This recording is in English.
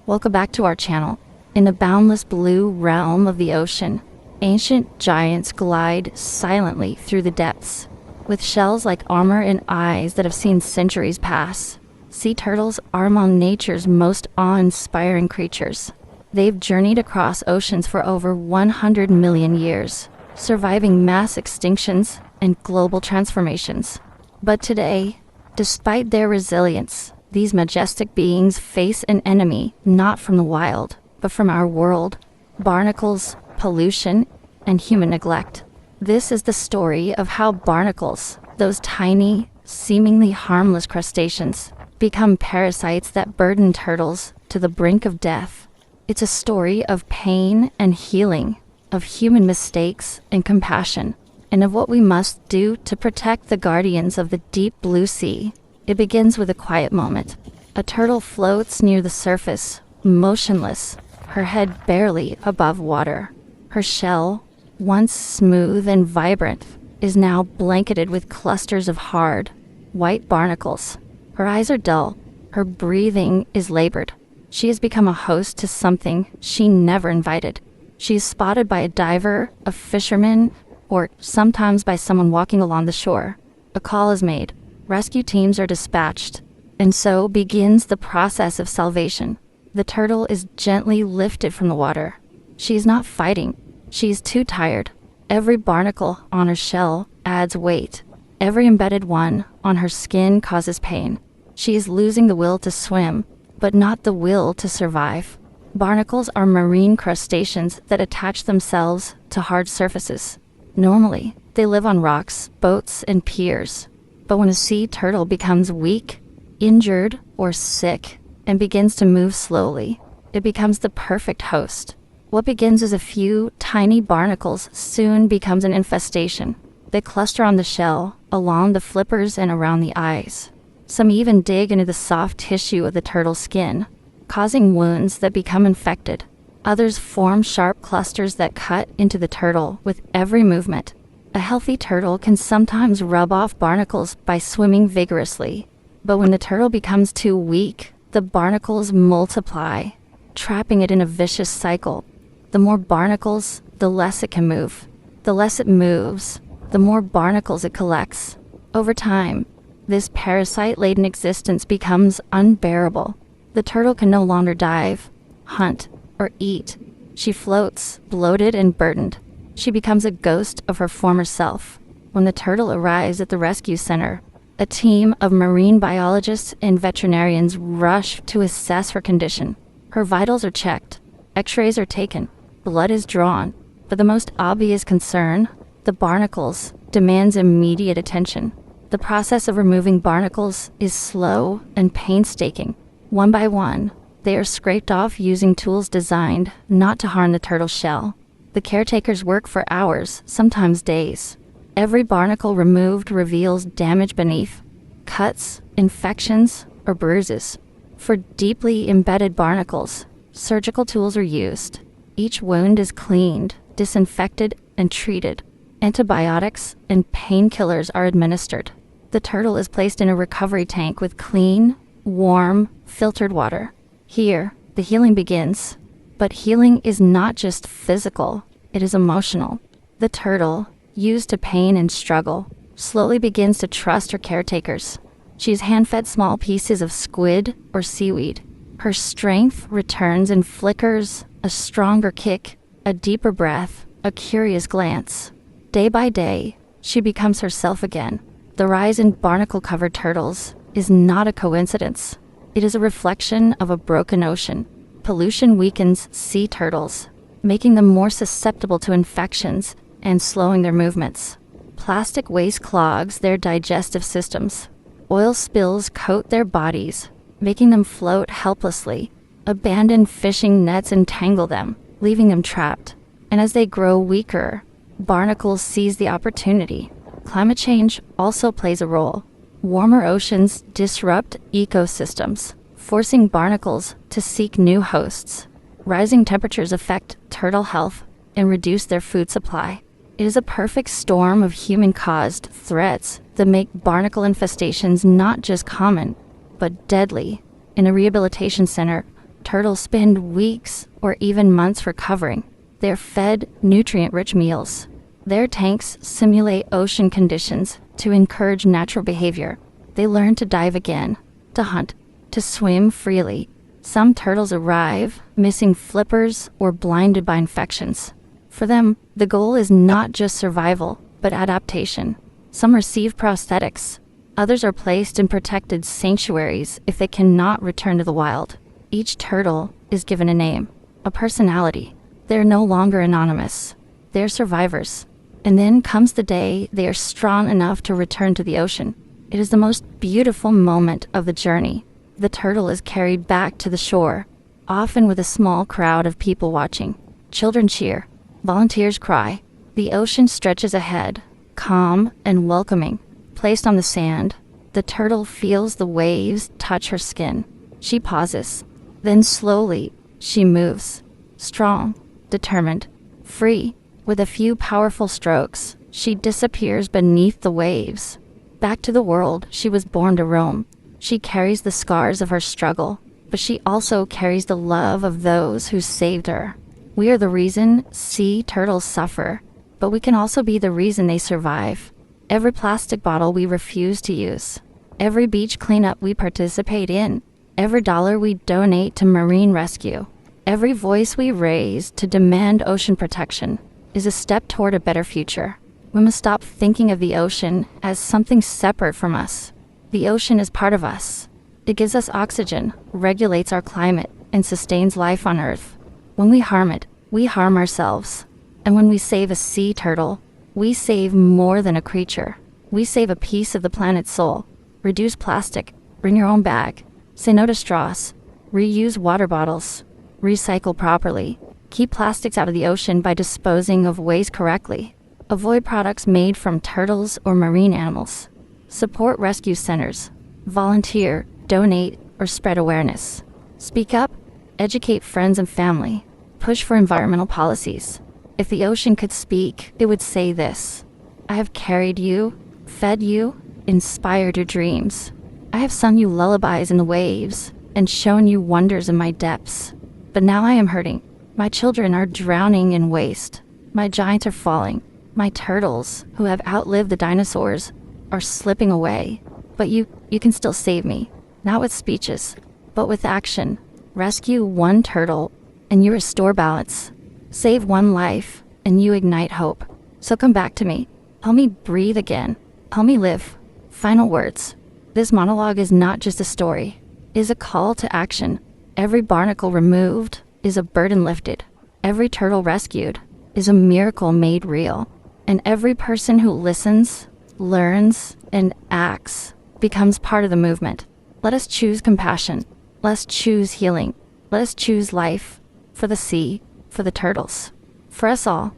Welcome back to our channel. In the boundless blue realm of the ocean, ancient giants glide silently through the depths. With shells like armor and eyes that have seen centuries pass, sea turtles are among nature's most awe-inspiring creatures. They've journeyed across oceans for over 100 million years, surviving mass extinctions and global transformations. But today, despite their resilience, these majestic beings face an enemy not from the wild, but from our world: barnacles, pollution, and human neglect. This is the story of how barnacles, those tiny, seemingly harmless crustaceans, become parasites that burden turtles to the brink of death. It's a story of pain and healing, of human mistakes and compassion, and of what we must do to protect the guardians of the deep blue sea. It begins with a quiet moment. A turtle floats near the surface, motionless, her head barely above water. Her shell, once smooth and vibrant, is now blanketed with clusters of hard, white barnacles. Her eyes are dull. Her breathing is labored. She has become a host to something she never invited. She is spotted by a diver, a fisherman, or sometimes by someone walking along the shore. A call is made. Rescue teams are dispatched, and so begins the process of salvation. The turtle is gently lifted from the water. She is not fighting. She is too tired. Every barnacle on her shell adds weight. Every embedded one on her skin causes pain. She is losing the will to swim, but not the will to survive. Barnacles are marine crustaceans that attach themselves to hard surfaces. Normally, they live on rocks, boats, and piers. But when a sea turtle becomes weak, injured, or sick, and begins to move slowly, it becomes the perfect host. What begins as a few tiny barnacles soon becomes an infestation. They cluster on the shell, along the flippers, and around the eyes. Some even dig into the soft tissue of the turtle's skin, causing wounds that become infected. Others form sharp clusters that cut into the turtle with every movement. A healthy turtle can sometimes rub off barnacles by swimming vigorously, but when the turtle becomes too weak, the barnacles multiply, trapping it in a vicious cycle. The more barnacles, the less it can move. The less it moves, the more barnacles it collects. Over time, this parasite-laden existence becomes unbearable. The turtle can no longer dive, hunt, or eat. She floats, bloated and burdened. She becomes a ghost of her former self. When the turtle arrives at the rescue center, a team of marine biologists and veterinarians rush to assess her condition. Her vitals are checked, x-rays are taken, blood is drawn, but the most obvious concern, the barnacles, demands immediate attention. The process of removing barnacles is slow and painstaking. One by one, they are scraped off using tools designed not to harm the turtle's shell. The caretakers work for hours, sometimes days. Every barnacle removed reveals damage beneath, cuts, infections, or bruises. For deeply embedded barnacles, surgical tools are used. Each wound is cleaned, disinfected, and treated. Antibiotics and painkillers are administered. The turtle is placed in a recovery tank with clean, warm, filtered water. Here, the healing begins. But healing is not just physical, it is emotional. The turtle, used to pain and struggle, slowly begins to trust her caretakers. She is hand-fed small pieces of squid or seaweed. Her strength returns in flickers, a stronger kick, a deeper breath, a curious glance. Day by day, she becomes herself again. The rise in barnacle-covered turtles is not a coincidence. It is a reflection of a broken ocean. Pollution weakens sea turtles, making them more susceptible to infections and slowing their movements. Plastic waste clogs their digestive systems. Oil spills coat their bodies, making them float helplessly. Abandoned fishing nets entangle them, leaving them trapped. And as they grow weaker, barnacles seize the opportunity. Climate change also plays a role. Warmer oceans disrupt ecosystems, forcing barnacles to seek new hosts. Rising temperatures affect turtle health and reduce their food supply. It is a perfect storm of human-caused threats that make barnacle infestations not just common, but deadly. In a rehabilitation center, Turtles spend weeks or even months recovering. They're fed nutrient-rich meals. Their tanks simulate ocean conditions to encourage natural behavior. They learn to dive again, to hunt, to swim freely. Some turtles arrive missing flippers or blinded by infections. For them, the goal is not just survival, but adaptation. Some receive prosthetics. Others are placed in protected sanctuaries if they cannot return to the wild. Each turtle is given a name, a personality. They're no longer anonymous. They're survivors. And then comes the day they are strong enough to return to the ocean. It is the most beautiful moment of the journey. The turtle is carried back to the shore, often with a small crowd of people watching. Children cheer. Volunteers cry. The ocean stretches ahead, calm and welcoming. Placed on the sand, the turtle feels the waves touch her skin. She pauses. Then slowly, she moves. Strong, determined, free. With a few powerful strokes, she disappears beneath the waves. Back to the world she was born to roam. She carries the scars of her struggle, but she also carries the love of those who saved her. We are the reason sea turtles suffer, but we can also be the reason they survive. Every plastic bottle we refuse to use, every beach cleanup we participate in, every dollar we donate to marine rescue, every voice we raise to demand ocean protection is a step toward a better future. We must stop thinking of the ocean as something separate from us. The ocean is part of us. It gives us oxygen, regulates our climate, and sustains life on Earth. When we harm it, we harm ourselves. And when we save a sea turtle, we save more than a creature. We save a piece of the planet's soul. Reduce plastic. Bring your own bag. Say no to straws. Reuse water bottles. Recycle properly. Keep plastics out of the ocean by disposing of waste correctly. Avoid products made from turtles or marine animals. Support rescue centers. Volunteer, donate, or spread awareness. Speak up. Educate friends and family. Push for environmental policies. If the ocean could speak, it would say this: I have carried you, fed you, inspired your dreams. I have sung you lullabies in the waves and shown you wonders in my depths. But now I am hurting. My children are drowning in waste. My giants are falling. My turtles, who have outlived the dinosaurs, are slipping away. But you can still save me. Not with speeches, but with action. Rescue one turtle, and you restore balance. Save one life, and you ignite hope. So come back to me. Help me breathe again. Help me live. Final words. This monologue is not just a story. It is a call to action. Every barnacle removed is a burden lifted. Every turtle rescued is a miracle made real. And every person who listens, learns, and acts becomes part of the movement. Let us choose compassion. Let us choose healing. Let us choose life for the sea, for the turtles, for us all.